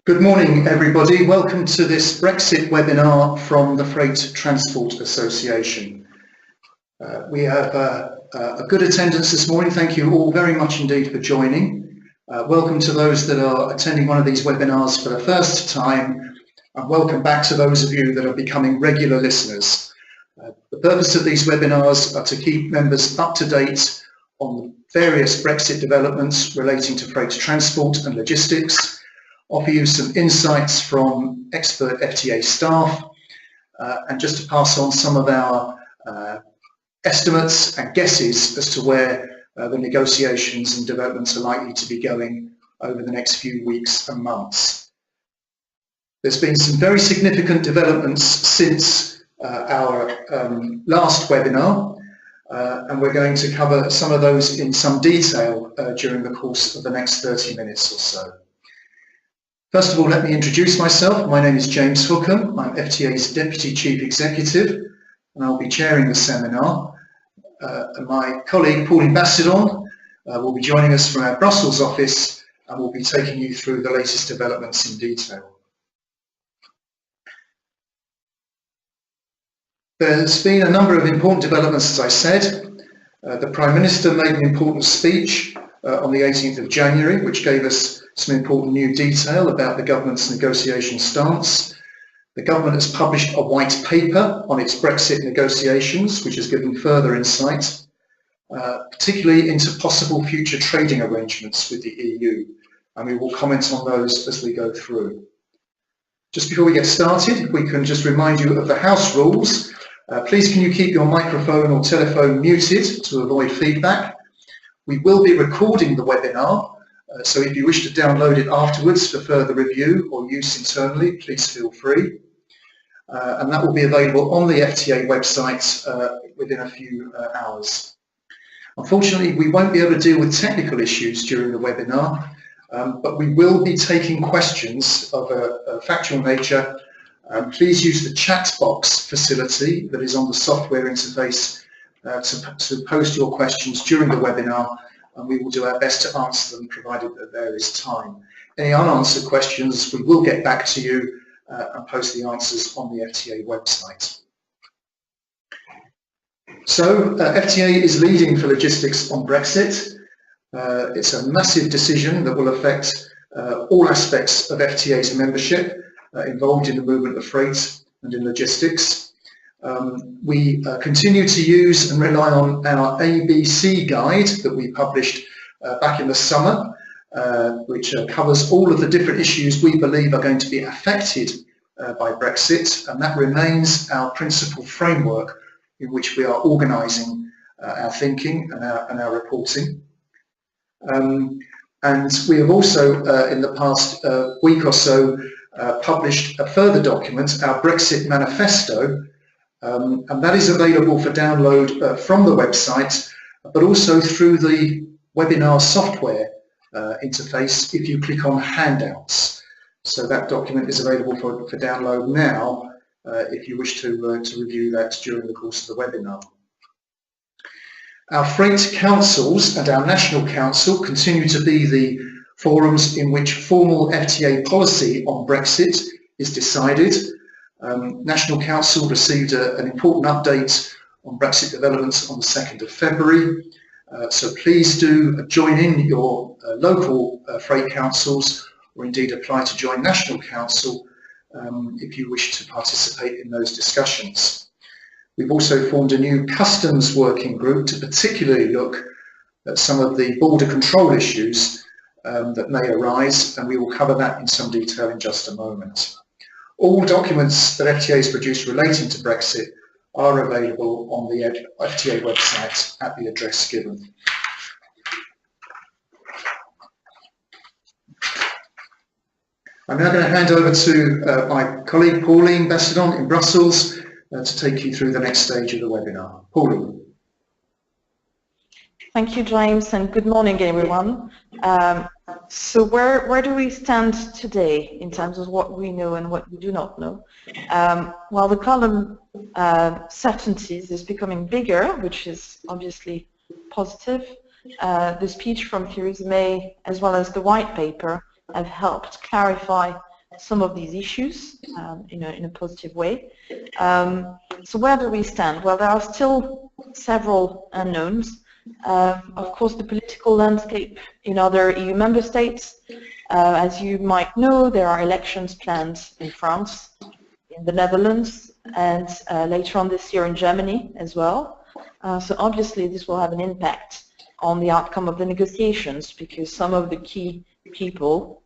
Good morning, everybody. Welcome to this Brexit webinar from the Freight Transport Association. We have a good attendance this morning. Thank you all very much indeed for joining. Welcome to those that are attending one of these webinars for the first time, and welcome back to those of you that are becoming regular listeners. The purpose of these webinars are to keep members up to date on the various Brexit developments relating to freight transport and logistics, offer you some insights from expert FTA staff, and just to pass on some of our estimates and guesses as to where the negotiations and developments are likely to be going over the next few weeks and months. There's been some very significant developments since our last webinar, and we're going to cover some of those in some detail during the course of the next 30 minutes or so. First of all, let me introduce myself. My name is James Hookham. I'm FTA's Deputy Chief Executive, and I'll be chairing the seminar. And my colleague, Pauline Bastidon, will be joining us from our Brussels office and will be taking you through the latest developments in detail. There's been a number of important developments, as I said. The Prime Minister made an important speech on the 18th of January, which gave us some important new detail about the government's negotiation stance. The government has published a white paper on its Brexit negotiations, which has given further insight, particularly into possible future trading arrangements with the EU, and we will comment on those as we go through. Just before we get started, we can just remind you of the house rules. Please can you keep your microphone or telephone muted to avoid feedback. We will be recording the webinar, so if you wish to download it afterwards for further review or use internally, please feel free. And that will be available on the FTA website within a few hours. Unfortunately, we won't be able to deal with technical issues during the webinar, but we will be taking questions of a factual nature. Please use the chat box facility that is on the software interface to post your questions during the webinar, and we will do our best to answer them provided that there is time. Any unanswered questions, we will get back to you and post the answers on the FTA website. So FTA is leading for logistics on Brexit. It's a massive decision that will affect all aspects of FTA's membership involved in the movement of freight and in logistics. We continue to use and rely on our ABC guide that we published back in the summer, which covers all of the different issues we believe are going to be affected by Brexit, and that remains our principal framework in which we are organising our thinking and our reporting. And we have also, in the past week or so, published a further document, our Brexit Manifesto, and that is available for download from the website, but also through the webinar software interface if you click on handouts. So that document is available for download now if you wish to review that during the course of the webinar. Our freight councils and our national council continue to be the forums in which formal FTA policy on Brexit is decided. National Council received an important update on Brexit developments on the 2nd of February. So please do join in your local freight councils, or indeed apply to join National Council if you wish to participate in those discussions. We've also formed a new customs working group to particularly look at some of the border control issues that may arise, and we will cover that in some detail in just a moment. All documents that FTA has produced relating to Brexit are available on the FTA website at the address given. I'm now going to hand over to my colleague Pauline Bastidon in Brussels to take you through the next stage of the webinar. Pauline. Thank you, James, and good morning, everyone. So where do we stand today in terms of what we know and what we do not know? Well, the column certainties is becoming bigger, which is obviously positive. The speech from Theresa May, as well as the white paper, have helped clarify some of these issues in a positive way. So where do we stand? Well, there are still several unknowns. Of course, the political landscape in other EU member states, as you might know, there are elections planned in France, in the Netherlands, and later on this year in Germany as well. So obviously this will have an impact on the outcome of the negotiations, because some of the key people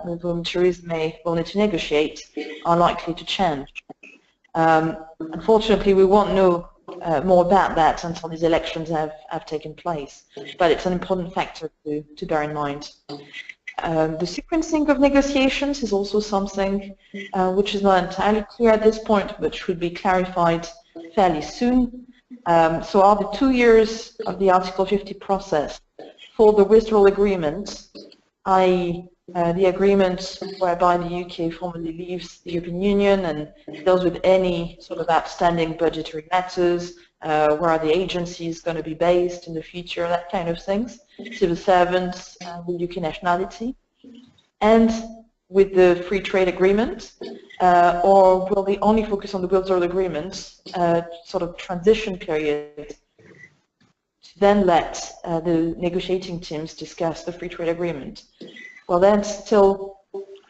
with whom Theresa May will need to negotiate are likely to change. Unfortunately, we won't know more about that until these elections have taken place, but it's an important factor to bear in mind. The sequencing of negotiations is also something which is not entirely clear at this point, but should be clarified fairly soon. So are the 2 years of the Article 50 process for the withdrawal agreement, i.e. The agreement whereby the UK formally leaves the European Union and deals with any sort of outstanding budgetary matters, where are the agencies going to be based in the future, that kind of things, civil servants with UK nationality, and with the free trade agreement, or will they only focus on the withdrawal agreement, sort of transition period, to then let the negotiating teams discuss the free trade agreement? Well, that's still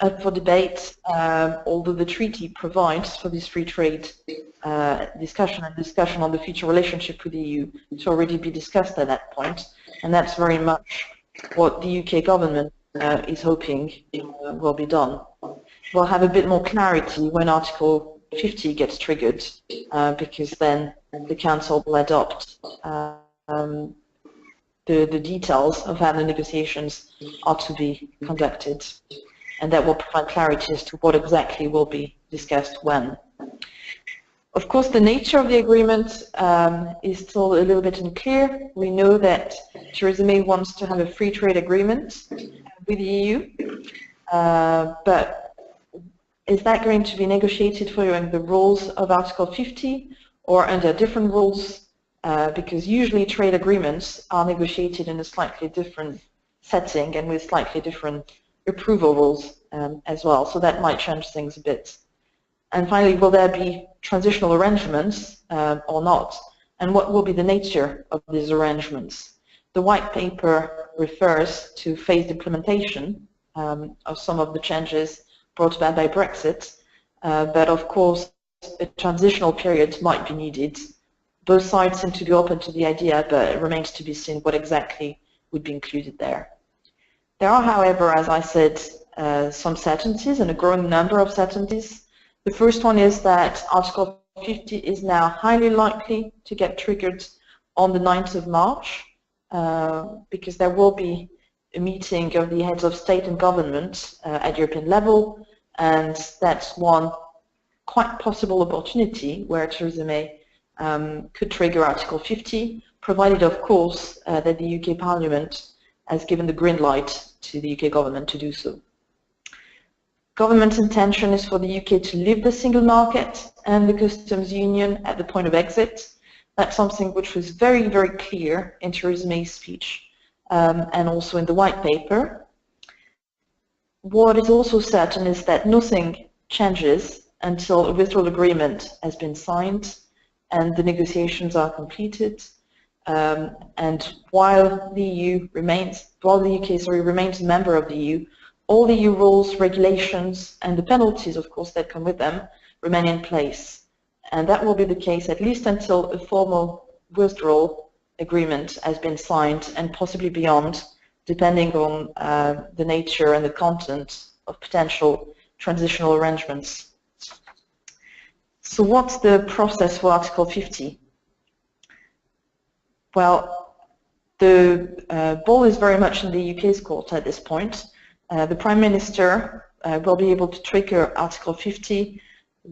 up for debate, although the treaty provides for this free trade discussion on the future relationship with the EU to already be discussed at that point, and that's very much what the UK government is hoping will be done. We'll have a bit more clarity when Article 50 gets triggered, because then the Council will adopt the details of how the negotiations are to be conducted, and that will provide clarity as to what exactly will be discussed when. Of course, the nature of the agreement is still a little bit unclear. We know that Theresa May wants to have a free trade agreement with the EU, but is that going to be negotiated following the rules of Article 50 or under different rules? Because usually trade agreements are negotiated in a slightly different setting and with slightly different approval rules as well, so that might change things a bit. And finally, will there be transitional arrangements or not? And what will be the nature of these arrangements? The white paper refers to phased implementation of some of the changes brought about by Brexit, but of course a transitional period might be needed. Both sides seem to be open to the idea, but it remains to be seen what exactly would be included there. There are, however, as I said, some certainties, and a growing number of certainties. The first one is that Article 50 is now highly likely to get triggered on the 9th of March, because there will be a meeting of the heads of state and government at European level, and that's one quite possible opportunity where Theresa May could trigger Article 50, provided, of course, that the UK Parliament has given the green light to the UK government to do so. Government's intention is for the UK to leave the single market and the customs union at the point of exit. That's something which was very, very clear in Theresa May's speech and also in the white paper. What is also certain is that nothing changes until a withdrawal agreement has been signed and the negotiations are completed. And while the UK remains a member of the EU, all the EU rules, regulations, and the penalties, of course, that come with them remain in place. And that will be the case at least until a formal withdrawal agreement has been signed, and possibly beyond, depending on the nature and the content of potential transitional arrangements. So what's the process for Article 50? Well, the ball is very much in the UK's court at this point. The Prime Minister will be able to trigger Article 50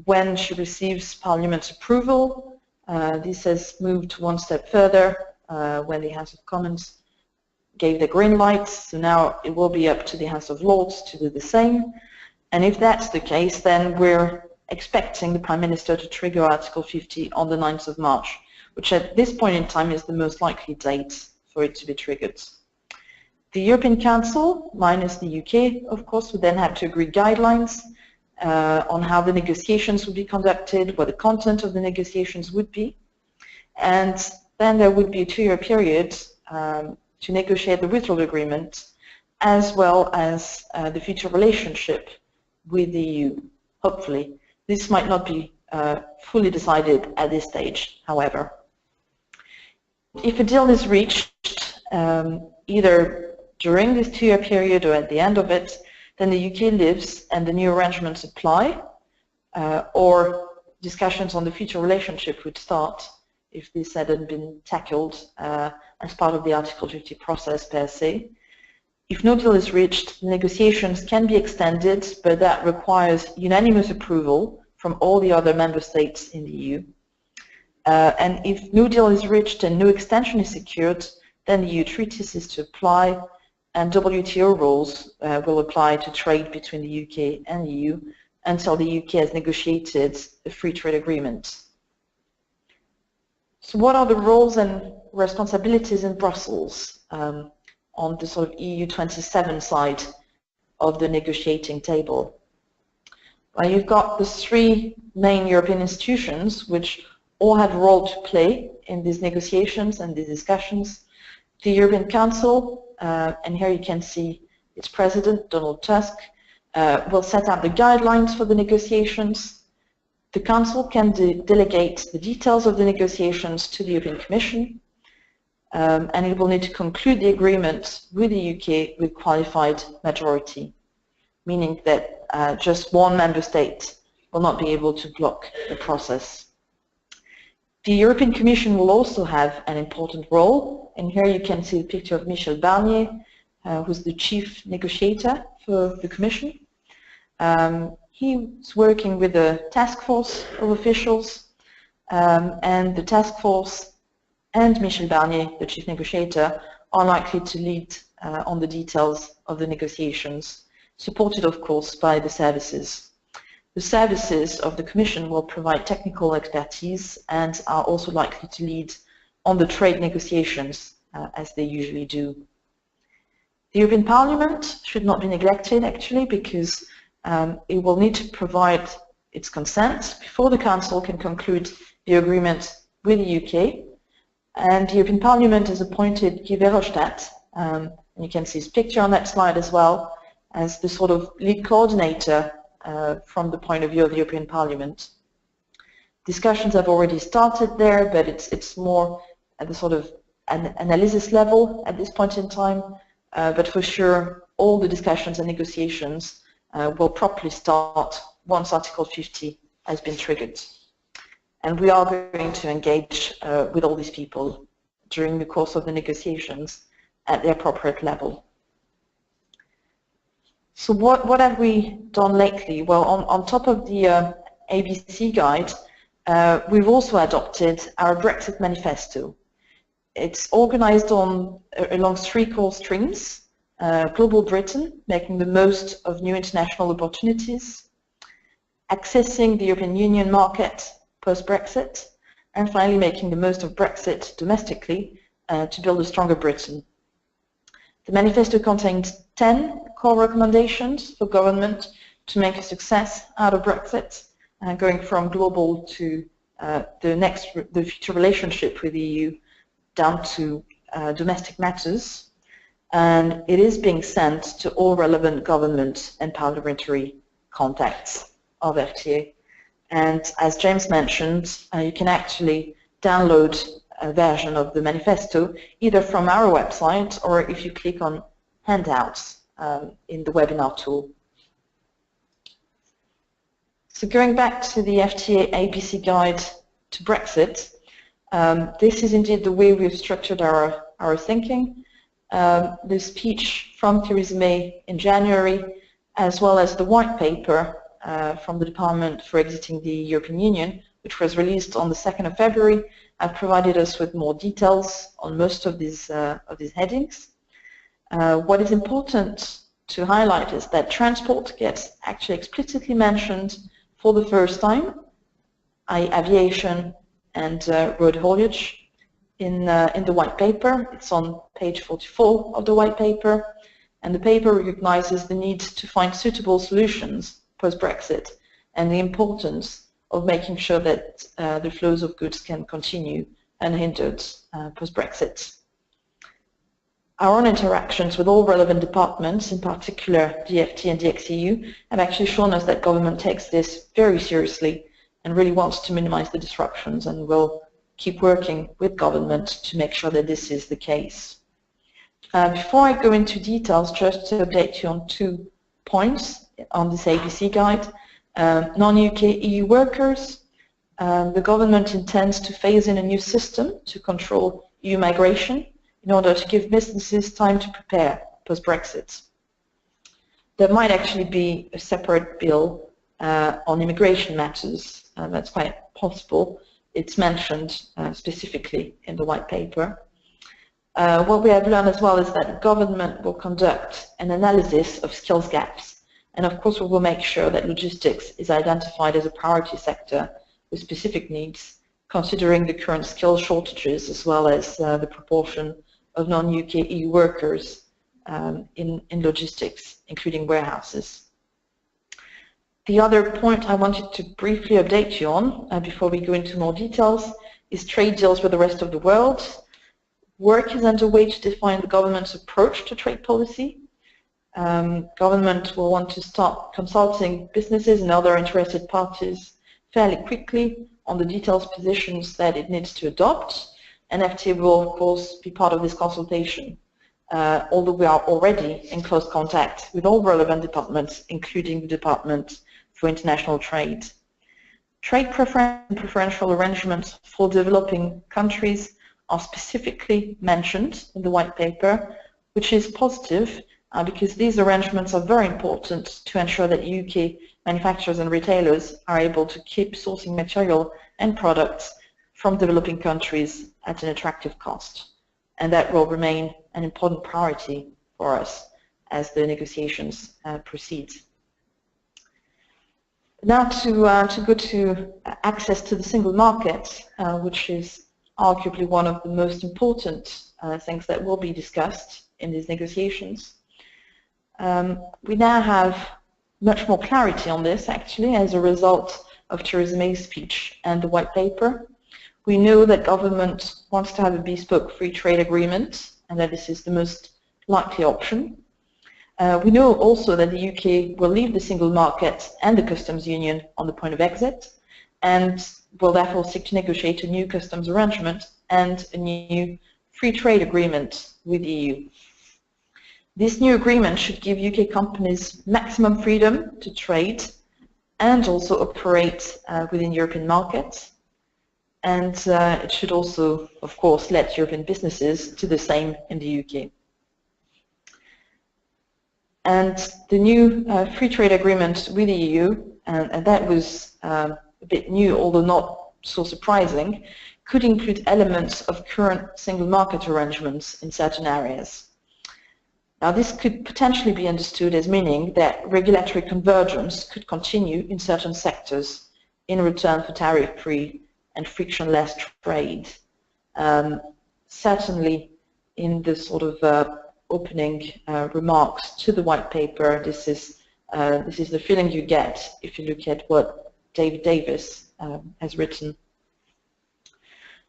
when she receives Parliament's approval. This has moved one step further when the House of Commons gave the green light, so now it will be up to the House of Lords to do the same. And if that's the case, then we're expecting the Prime Minister to trigger Article 50 on the 9th of March, which at this point in time is the most likely date for it to be triggered. The European Council, minus the UK, of course, would then have to agree guidelines, on how the negotiations would be conducted, what the content of the negotiations would be, and then there would be a 2-year period to negotiate the withdrawal agreement, as well as the future relationship with the EU, hopefully. This might not be fully decided at this stage, however. If a deal is reached, either during this 2-year period or at the end of it, then the UK lives and the new arrangements apply, or discussions on the future relationship would start if this hadn't been tackled as part of the Article 50 process per se. If no deal is reached, negotiations can be extended, but that requires unanimous approval from all the other member states in the EU. And if no deal is reached and no extension is secured, then the EU treaty ceases to apply, and WTO rules will apply to trade between the UK and the EU until the UK has negotiated a free trade agreement. So what are the roles and responsibilities in Brussels on the sort of EU 27 side of the negotiating table? Well, you've got the 3 main European institutions which all have a role to play in these negotiations and these discussions. The European Council, and here you can see its president, Donald Tusk, will set out the guidelines for the negotiations. The Council can delegate the details of the negotiations to the European Commission, and it will need to conclude the agreement with the UK with qualified majority, meaning that just one member state will not be able to block the process. The European Commission will also have an important role, and here you can see the picture of Michel Barnier, who's the chief negotiator for the Commission. He's working with a task force of officials, and the task force and Michel Barnier, the chief negotiator, are likely to lead on the details of the negotiations, supported of course by the services. The services of the Commission will provide technical expertise and are also likely to lead on the trade negotiations, as they usually do. The European Parliament should not be neglected, actually, because it will need to provide its consent before the Council can conclude the agreement with the UK. And the European Parliament has appointed Guy Verhofstadt, and you can see his picture on that slide as well, as the sort of lead coordinator from the point of view of the European Parliament. Discussions have already started there, but it's more at the sort of analysis level at this point in time. But for sure, all the discussions and negotiations will properly start once Article 50 has been triggered. And we are going to engage with all these people during the course of the negotiations at the appropriate level. So what have we done lately? Well, on top of the ABC guide, we've also adopted our Brexit Manifesto. It's organized along 3 core streams: Global Britain, making the most of new international opportunities; accessing the European Union market post-Brexit; and finally making the most of Brexit domestically to build a stronger Britain. The manifesto contains 10 core recommendations for government to make a success out of Brexit, going from global to the future relationship with the EU down to domestic matters, and it is being sent to all relevant government and parliamentary contacts of FTA. And as James mentioned, you can actually download a version of the manifesto either from our website or if you click on handouts in the webinar tool. So going back to the FTA ABC guide to Brexit, this is indeed the way we've structured our thinking. The speech from Theresa May in January, as well as the white paper from the Department for Exiting the European Union, which was released on the 2nd of February, have provided us with more details on most of these headings. What is important to highlight is that transport gets actually explicitly mentioned for the first time, i.e. aviation and road haulage in the white paper. It's on page 44 of the white paper, and the paper recognizes the need to find suitable solutions, post-Brexit and the importance of making sure that the flows of goods can continue unhindered post-Brexit. Our own interactions with all relevant departments, in particular the FTA and the XEU, have actually shown us that government takes this very seriously and really wants to minimize the disruptions, and will keep working with government to make sure that this is the case. Before I go into details, just to update you on 2 points on this ABC guide. Non-UK EU workers, the government intends to phase in a new system to control EU migration in order to give businesses time to prepare post-Brexit. There might actually be a separate bill on immigration matters. That's quite possible. It's mentioned specifically in the white paper. What we have learned as well is that the government will conduct an analysis of skills gaps, and of course we will make sure that logistics is identified as a priority sector with specific needs, considering the current skill shortages as well as the proportion of non-UK EU workers in logistics, including warehouses. The other point I wanted to briefly update you on before we go into more details is trade deals with the rest of the world. Work is underway to define the government's approach to trade policy. Government will want to start consulting businesses and other interested parties fairly quickly on the detailed positions that it needs to adopt, and FTA will of course be part of this consultation, although we are already in close contact with all relevant departments, including the Department for International Trade. Trade preferential arrangements for developing countries are specifically mentioned in the white paper, which is positive because these arrangements are very important to ensure that UK manufacturers and retailers are able to keep sourcing material and products from developing countries at an attractive cost. And that will remain an important priority for us as the negotiations proceed. Now to go to access to the single market, which is arguably one of the most important things that will be discussed in these negotiations. We now have much more clarity on this, actually, as a result of Theresa May's speech and the white paper. We know that government wants to have a bespoke free trade agreement, and that this is the most likely option. We know also that the UK will leave the single market and the customs union on the point of exit, and will therefore seek to negotiate a new customs arrangement and a new free trade agreement with the EU. This new agreement should give UK companies maximum freedom to trade and also operate within European markets. And it should also, of course, let European businesses do the same in the UK. And the new free trade agreement with the EU, and that was a bit new, although not so surprising, could include elements of current single market arrangements in certain areas. Now, this could potentially be understood as meaning that regulatory convergence could continue in certain sectors in return for tariff-free and frictionless trade. Certainly, in the sort of opening remarks to the white paper, this is the feeling you get if you look at what David Davis has written.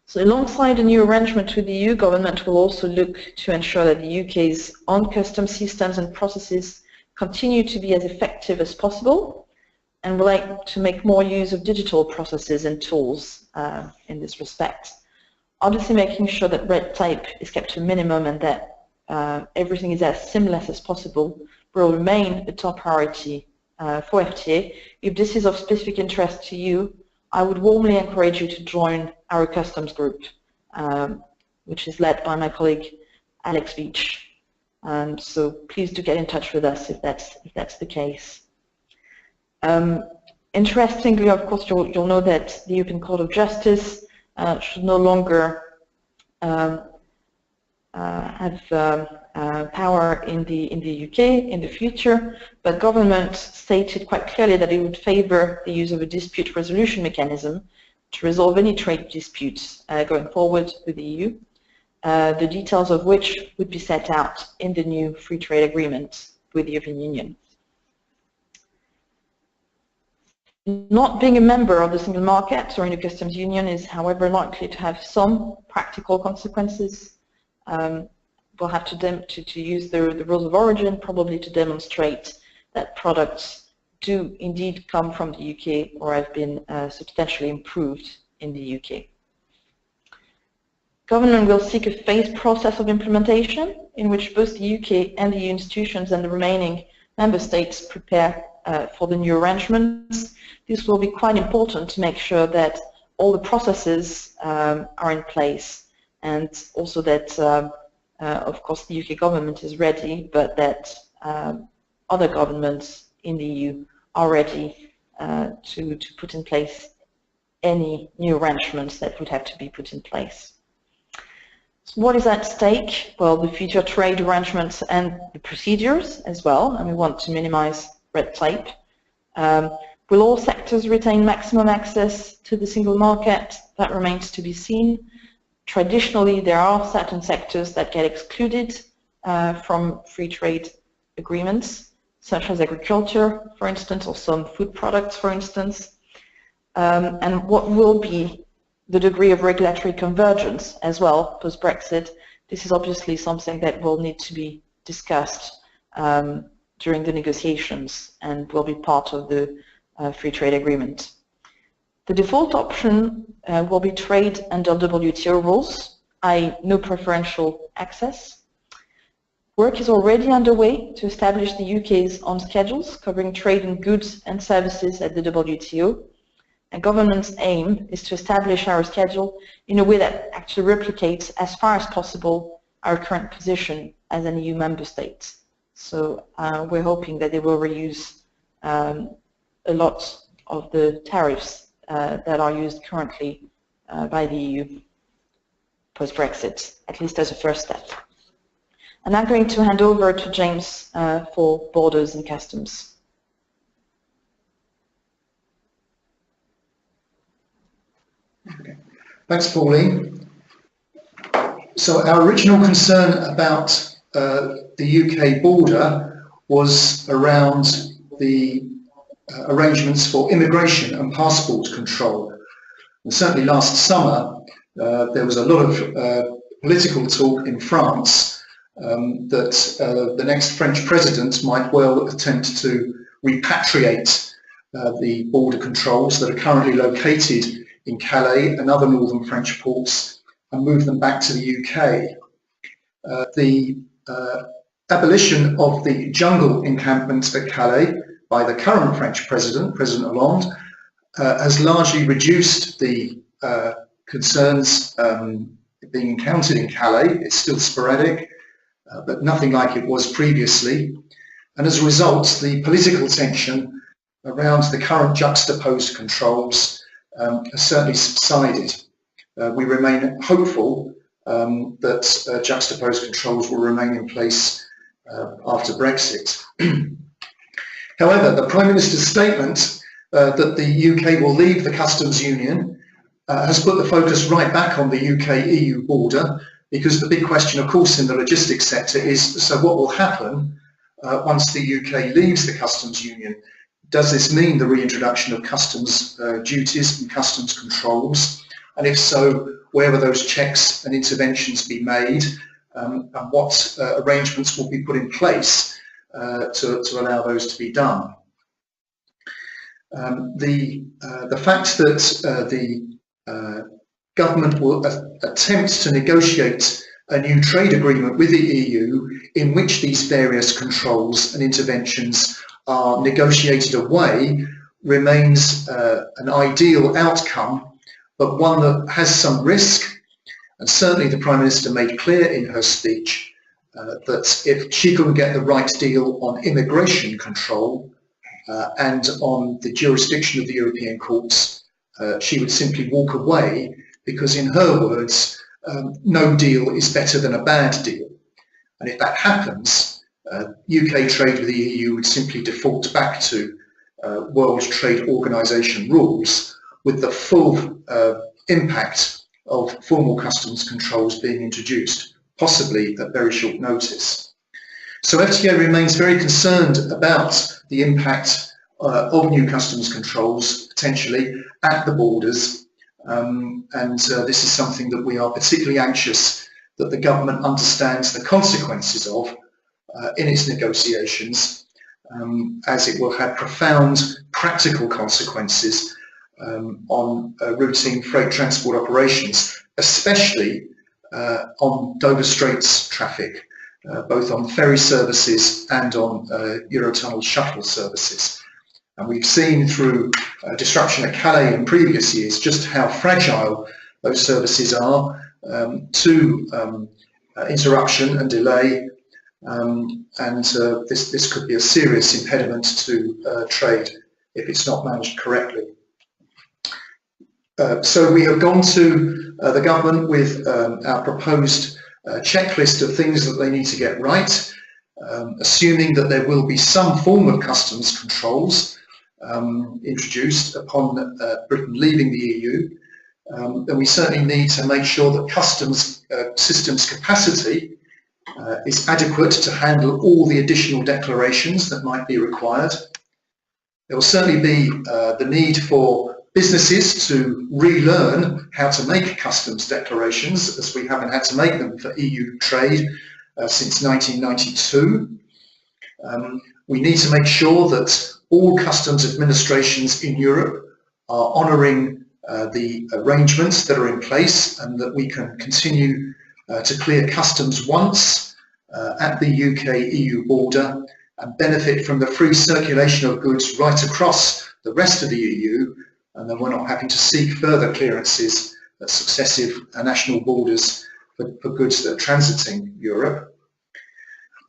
So alongside a new arrangement with the EU, government will also look to ensure that the UK's own customs systems and processes continue to be as effective as possible, and would like to make more use of digital processes and tools in this respect. Obviously making sure that red tape is kept to a minimum and that everything is as seamless as possible will remain a top priority for FTA. If this is of specific interest to you, I would warmly encourage you to join our customs group, which is led by my colleague Alex Veach. So please do get in touch with us if that's the case. Interestingly, of course, you'll know that the European Court of Justice should no longer have power in the UK in the future, but government stated quite clearly that it would favour the use of a dispute resolution mechanism to resolve any trade disputes going forward with the EU, the details of which would be set out in the new free trade agreement with the European Union. Not being a member of the single market or in a customs union is, however, likely to have some practical consequences. We'll have to use the rules of origin, probably to demonstrate that products do indeed come from the UK or have been substantially improved in the UK. Government will seek a phased process of implementation in which both the UK and the EU institutions and the remaining member states prepare for the new arrangements. This will be quite important to make sure that all the processes are in place, and also that, of course, the UK government is ready, but that other governments in the EU are ready to put in place any new arrangements that would have to be put in place. So what is at stake? Well, the future trade arrangements and the procedures as well, and we want to minimize red tape. Will all sectors retain maximum access to the single market? That remains to be seen. Traditionally, there are certain sectors that get excluded from free trade agreements, such as agriculture, for instance, or some food products, for instance. And what will be the degree of regulatory convergence as well post-Brexit? This is obviously something that will need to be discussed during the negotiations and will be part of the free trade agreement. The default option will be trade under WTO rules, i.e. no preferential access. Work is already underway to establish the UK's own schedules covering trade in goods and services at the WTO. And government's aim is to establish our schedule in a way that actually replicates as far as possible our current position as an EU member state. So we're hoping that they will reuse a lot of the tariffs that are used currently by the EU post-Brexit, at least as a first step. And I'm going to hand over to James for borders and customs. Okay. Thanks, Pauline. So our original concern about the UK border was around the arrangements for immigration and passport control. And certainly last summer there was a lot of political talk in France that the next French president might well attempt to repatriate the border controls that are currently located in Calais and other northern French ports and move them back to the UK. The abolition of the jungle encampment at Calais by the current French president, President Hollande, has largely reduced the concerns being encountered in Calais. It's still sporadic, but nothing like it was previously. And as a result, the political tension around the current juxtaposed controls has certainly subsided. We remain hopeful that juxtaposed controls will remain in place after Brexit. However, the Prime Minister's statement that the UK will leave the customs union has put the focus right back on the UK-EU border, because the big question, of course, in the logistics sector is, so what will happen once the UK leaves the customs union? Does this mean the reintroduction of customs duties and customs controls? And if so, where will those checks and interventions be made? And what arrangements will be put in place to allow those to be done? The fact that the government will attempt to negotiate a new trade agreement with the EU in which these various controls and interventions are negotiated away remains an ideal outcome, but one that has some risk. And certainly the Prime Minister made clear in her speech that if she couldn't get the right deal on immigration control and on the jurisdiction of the European courts, she would simply walk away, because in her words, no deal is better than a bad deal. And if that happens, UK trade with the EU would simply default back to World Trade Organization rules, with the full impact of formal customs controls being introduced, possibly at very short notice. So FTA remains very concerned about the impact of new customs controls, potentially, at the borders. This is something that we are particularly anxious that the government understands the consequences of in its negotiations, as it will have profound practical consequences on routine freight transport operations, especially on Dover Straits traffic, both on ferry services and on Eurotunnel shuttle services. And we've seen through disruption at Calais in previous years just how fragile those services are to interruption and delay, this could be a serious impediment to trade if it's not managed correctly. So we have gone to the government with our proposed checklist of things that they need to get right, assuming that there will be some form of customs controls introduced upon Britain leaving the EU. Then we certainly need to make sure that customs systems capacity is adequate to handle all the additional declarations that might be required. There will certainly be the need for businesses to relearn how to make customs declarations, as we haven't had to make them for EU trade since 1992. We need to make sure that all customs administrations in Europe are honouring the arrangements that are in place, and that we can continue to clear customs once at the UK-EU border and benefit from the free circulation of goods right across the rest of the EU, and then we're not having to seek further clearances at successive national borders for goods that are transiting Europe.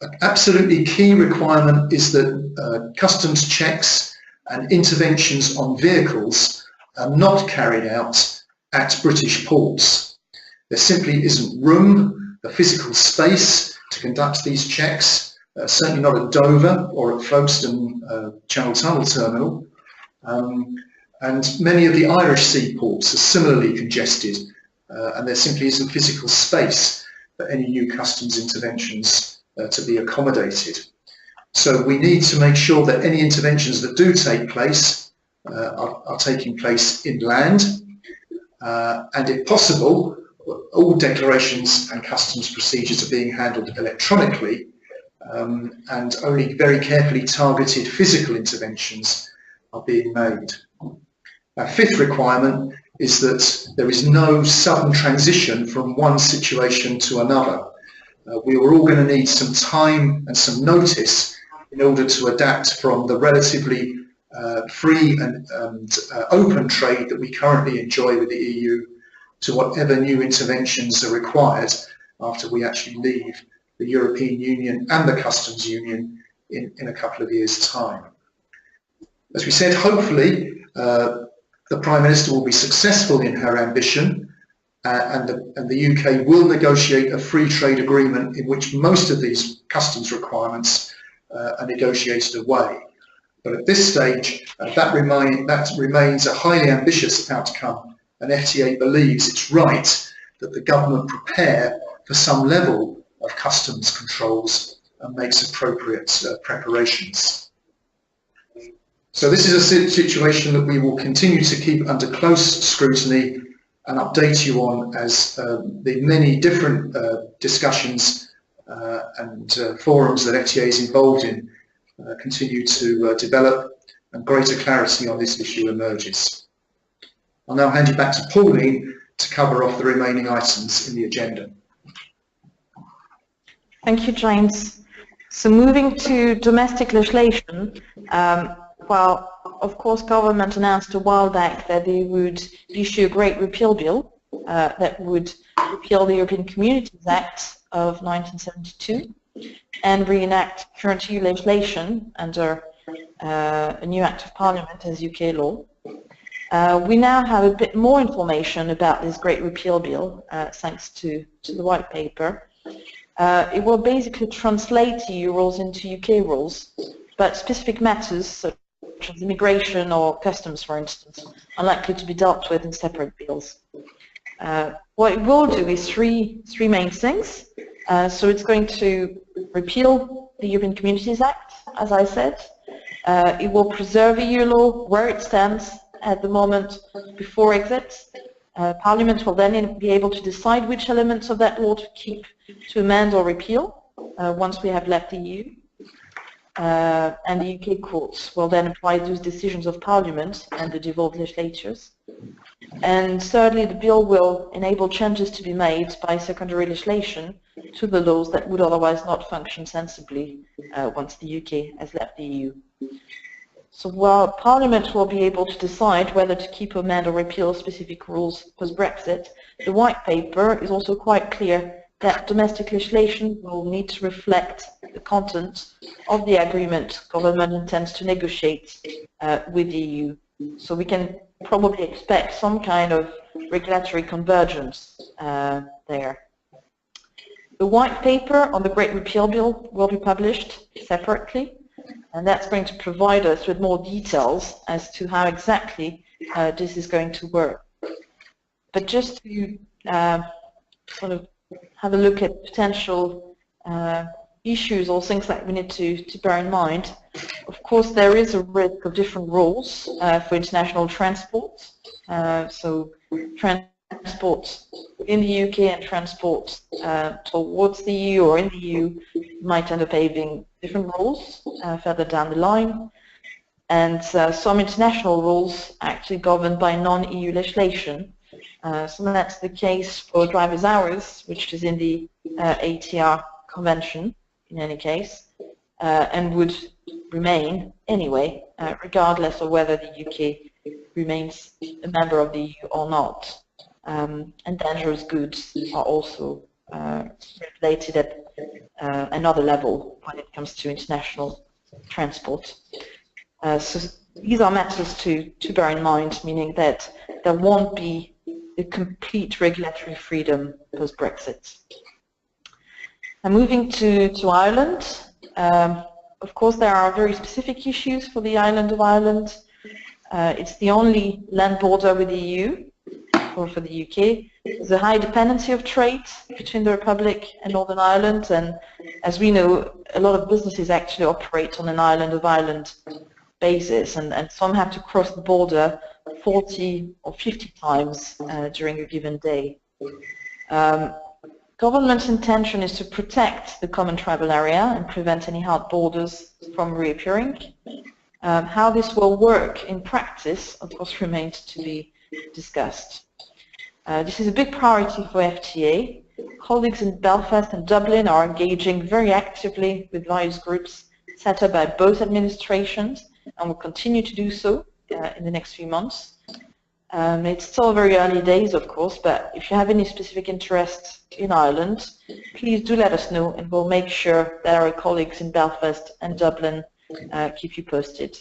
An absolutely key requirement is that customs checks and interventions on vehicles are not carried out at British ports. There simply isn't room, the physical space to conduct these checks, certainly not at Dover or at Folkestone Channel Tunnel Terminal. And many of the Irish seaports are similarly congested, and there simply isn't physical space for any new customs interventions to be accommodated. So we need to make sure that any interventions that do take place are taking place inland, and if possible, all declarations and customs procedures are being handled electronically, and only very carefully targeted physical interventions are being made. Our fifth requirement is that there is no sudden transition from one situation to another. We are all going to need some time and some notice in order to adapt from the relatively free and open trade that we currently enjoy with the EU to whatever new interventions are required after we actually leave the European Union and the Customs Union in a couple of years' time. As we said, hopefully the Prime Minister will be successful in her ambition, and the UK will negotiate a free trade agreement in which most of these customs requirements are negotiated away. But at this stage, that remains a highly ambitious outcome, and FTA believes it's right that the government prepare for some level of customs controls and makes appropriate preparations. So this is a situation that we will continue to keep under close scrutiny and update you on as the many different discussions and forums that FTA is involved in continue to develop and greater clarity on this issue emerges. I'll now hand you back to Pauline to cover off the remaining items in the agenda. Thank you, James. So moving to domestic legislation, well, of course, government announced a while back that they would issue a Great Repeal Bill that would repeal the European Communities Act of 1972 and reenact current EU legislation under a new Act of Parliament as UK law. We now have a bit more information about this Great Repeal Bill thanks to the white paper. It will basically translate EU rules into UK rules, but specific matters such as immigration or customs, for instance, are likely to be dealt with in separate bills. What it will do is three main things. So it's going to repeal the European Communities Act, as I said. It will preserve EU law where it stands at the moment before exit. Parliament will then be able to decide which elements of that law to keep, to amend or repeal once we have left the EU. And the UK courts will then apply those decisions of Parliament and the devolved legislatures. And thirdly, the bill will enable changes to be made by secondary legislation to the laws that would otherwise not function sensibly once the UK has left the EU. So while Parliament will be able to decide whether to keep, amend or repeal specific rules post-Brexit, the White Paper is also quite clear that domestic legislation will need to reflect the content of the agreement government intends to negotiate with the EU. So we can probably expect some kind of regulatory convergence there. The White Paper on the Great Repeal Bill will be published separately, and that's going to provide us with more details as to how exactly this is going to work. But just to sort of have a look at potential issues or things that we need to bear in mind. Of course, there is a risk of different rules for international transport. So transport in the UK and transport towards the EU or in the EU might end up having different rules further down the line. And some international rules actually governed by non-EU legislation. So that's the case for driver's hours, which is in the ATR Convention, in any case, and would remain anyway, regardless of whether the UK remains a member of the EU or not. And dangerous goods are also regulated at another level when it comes to international transport. So these are matters to bear in mind, meaning that there won't be the complete regulatory freedom post-Brexit. And moving to Ireland, of course there are very specific issues for the island of Ireland. It's the only land border with the EU, or for the UK. There's a high dependency of trade between the Republic and Northern Ireland, and as we know, a lot of businesses actually operate on an island of Ireland basis, and some have to cross the border 40 or 50 times during a given day. Government's intention is to protect the common tribal area and prevent any hard borders from reappearing. How this will work in practice, of course, remains to be discussed. This is a big priority for FTA. Colleagues in Belfast and Dublin are engaging very actively with various groups set up by both administrations and will continue to do so in the next few months. It's still very early days, of course, but if you have any specific interest in Ireland, please do let us know, and we'll make sure that our colleagues in Belfast and Dublin keep you posted.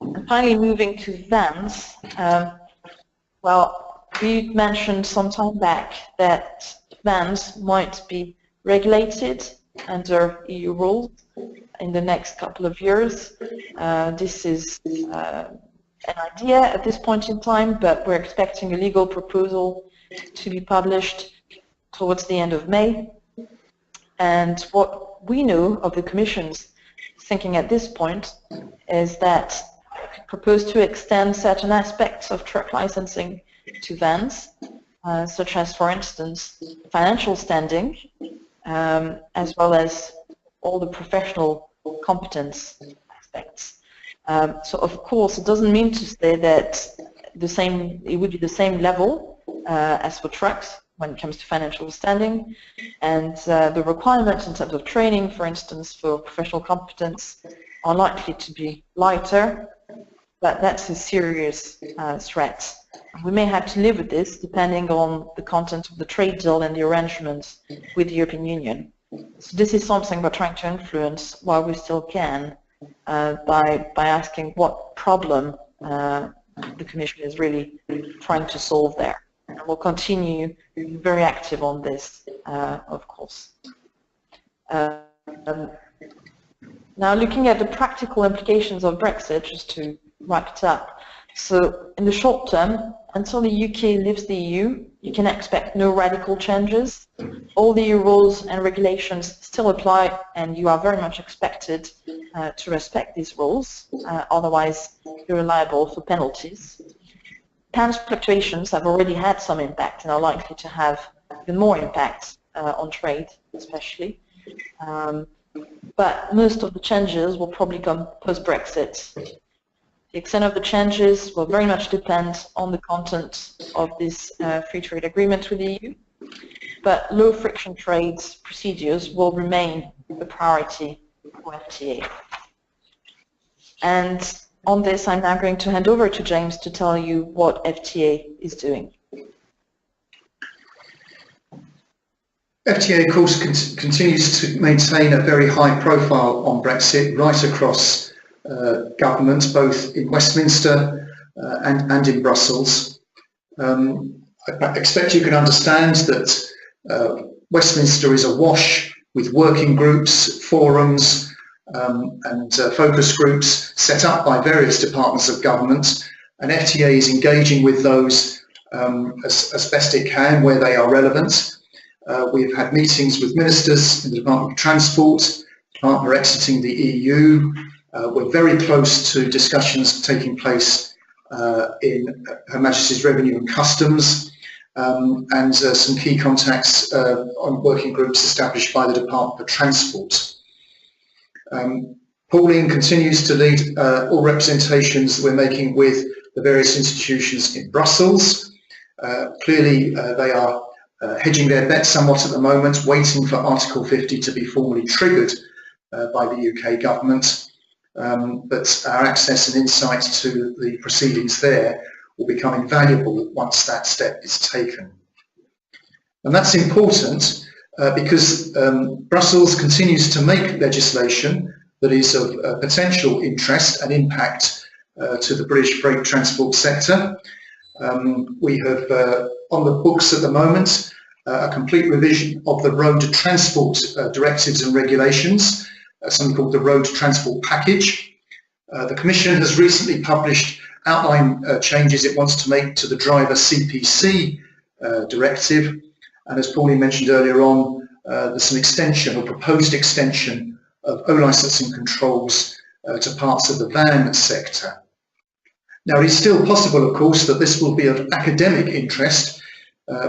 And finally, moving to vans. Well, we mentioned some time back that vans might be regulated under EU rules in the next couple of years. This is an idea at this point in time, but we're expecting a legal proposal to be published towards the end of May. And what we know of the Commission's thinking at this point is that it proposed to extend certain aspects of truck licensing to vans, such as, for instance, financial standing, as well as all the professional competence aspects. So of course, it doesn't mean to say that it would be the same level as for trucks when it comes to financial standing, and the requirements in terms of training, for instance, for professional competence are likely to be lighter, but that's a serious threat. We may have to live with this depending on the content of the trade deal and the arrangements with the European Union. So this is something we're trying to influence while we still can, by asking what problem the Commission is really trying to solve there. And we'll continue very active on this, of course. Now, looking at the practical implications of Brexit, just to wrap it up. So in the short term, until the UK leaves the EU, you can expect no radical changes. All the EU rules and regulations still apply, and you are very much expected to respect these rules, otherwise you're liable for penalties. Pound fluctuations have already had some impact and are likely to have even more impact on trade, especially. But most of the changes will probably come post-Brexit. The extent of the changes will very much depend on the content of this free trade agreement with the EU, but low friction trade procedures will remain a priority for FTA. And on this, I'm now going to hand over to James to tell you what FTA is doing. FTA, of course, continues to maintain a very high profile on Brexit right across government, both in Westminster and in Brussels. I expect you can understand that Westminster is awash with working groups, forums, and focus groups set up by various departments of government, and FTA is engaging with those as best it can where they are relevant. We've had meetings with ministers in the Department of Transport, Department for exiting the EU. We're very close to discussions taking place in Her Majesty's Revenue and Customs, and some key contacts on working groups established by the Department for Transport. Pauline continues to lead all representations that we're making with the various institutions in Brussels. Clearly they are hedging their bets somewhat at the moment, waiting for Article 50 to be formally triggered by the UK government. But our access and insight to the proceedings there will become invaluable once that step is taken. And that's important because Brussels continues to make legislation that is of potential interest and impact to the British freight transport sector. We have on the books at the moment a complete revision of the road transport directives and regulations, something called the Road Transport Package. The Commission has recently published outline changes it wants to make to the driver CPC directive, and as Pauline mentioned earlier on, there's some extension or proposed extension of O-licensing controls to parts of the van sector. Now, it is still possible, of course, that this will be of academic interest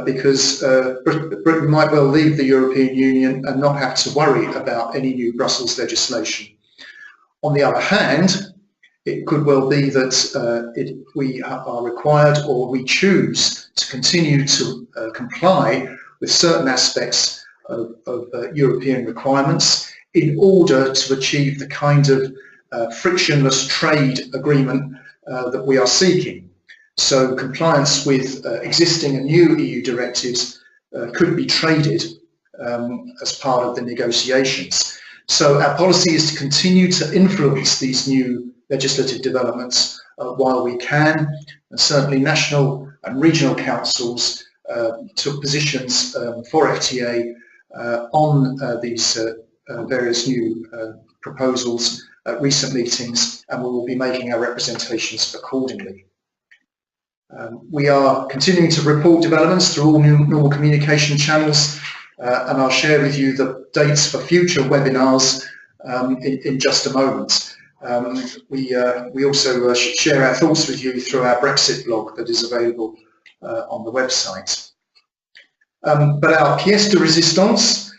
because Britain might well leave the European Union and not have to worry about any new Brussels legislation. On the other hand, it could well be that we are required, or we choose to continue to comply with certain aspects of European requirements in order to achieve the kind of frictionless trade agreement that we are seeking. So compliance with existing and new EU directives could be traded as part of the negotiations. So our policy is to continue to influence these new legislative developments while we can, and certainly national and regional councils took positions for FTA on these various new proposals at recent meetings, and we will be making our representations accordingly. We are continuing to report developments through all normal communication channels, and I'll share with you the dates for future webinars in just a moment. We also share our thoughts with you through our Brexit blog that is available on the website. But our pièce de résistance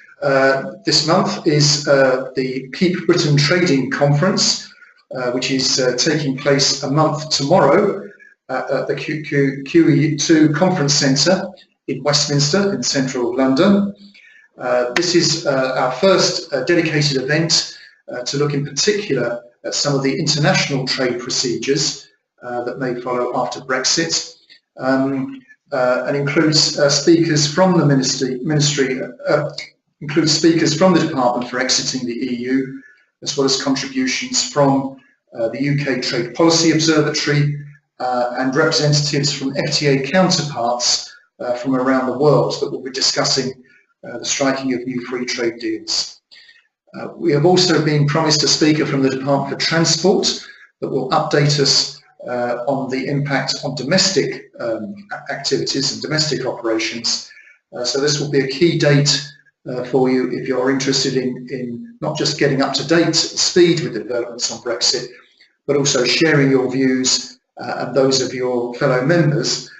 this month is the Keep Britain Trading Conference, which is taking place a month tomorrow at the QE2 Conference Centre in Westminster in central London. This is our first dedicated event to look in particular at some of the international trade procedures that may follow after Brexit, and includes speakers from the includes speakers from the Department for Exiting the EU, as well as contributions from the UK Trade Policy Observatory and representatives from FTA counterparts from around the world that will be discussing the striking of new free trade deals. We have also been promised a speaker from the Department for Transport that will update us on the impact on domestic activities and domestic operations. So this will be a key date for you if you're interested in not just getting up to date speed with the developments on Brexit, but also sharing your views and those of your fellow members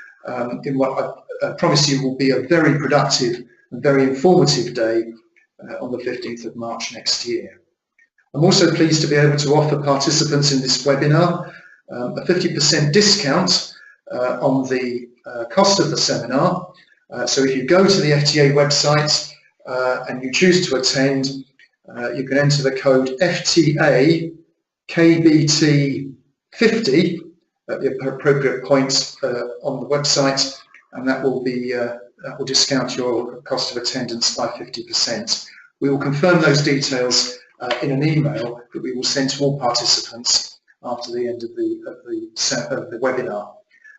in what I promise you will be a very productive and very informative day on the 15th of March next year. I'm also pleased to be able to offer participants in this webinar a 50% discount on the cost of the seminar. So if you go to the FTA website and you choose to attend, you can enter the code FTA KBT 50 at the appropriate points on the website, and that will discount your cost of attendance by 50%. We will confirm those details in an email that we will send to all participants after the end of the webinar.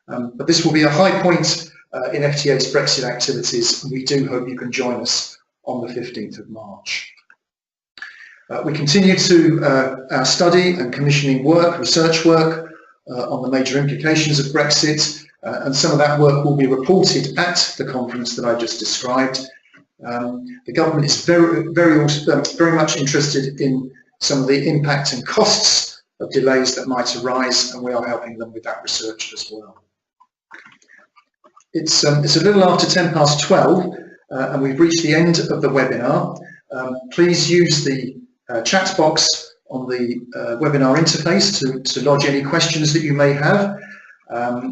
But this will be a high point in FTA's Brexit activities, and we do hope you can join us on the 15th of March. We continue to our study and commissioning work, research work on the major implications of Brexit, and some of that work will be reported at the conference that I just described. The government is very much interested in some of the impact and costs of delays that might arise, and we are helping them with that research as well. It's a little after 12:10, and we've reached the end of the webinar. Please use the chat box on the webinar interface to lodge any questions that you may have.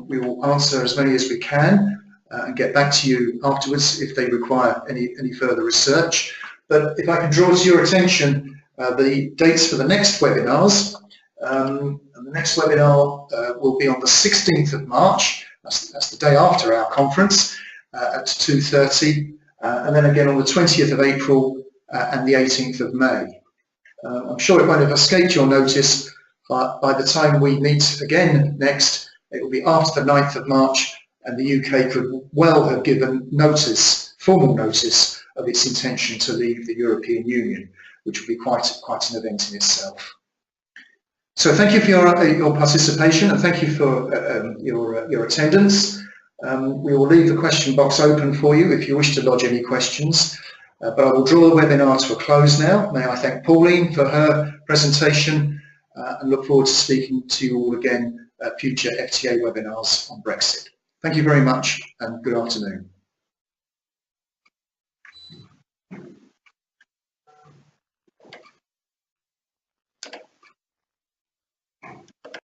We will answer as many as we can and get back to you afterwards if they require any further research. But if I can draw to your attention the dates for the next webinars, and the next webinar will be on the 16th of March, that's the day after our conference, at 2:30, and then again on the 20th of April and the 18th of May. I'm sure it won't have escaped your notice, but by the time we meet again next, it will be after the 9th of March, and the UK could well have given notice, formal notice, of its intention to leave the European Union, which will be quite an event in itself. So thank you for your participation, and thank you for your attendance. We will leave the question box open for you if you wish to lodge any questions. But I will draw the webinar to a close now. May I thank Pauline for her presentation and look forward to speaking to you all again at future FTA webinars on Brexit. Thank you very much and good afternoon.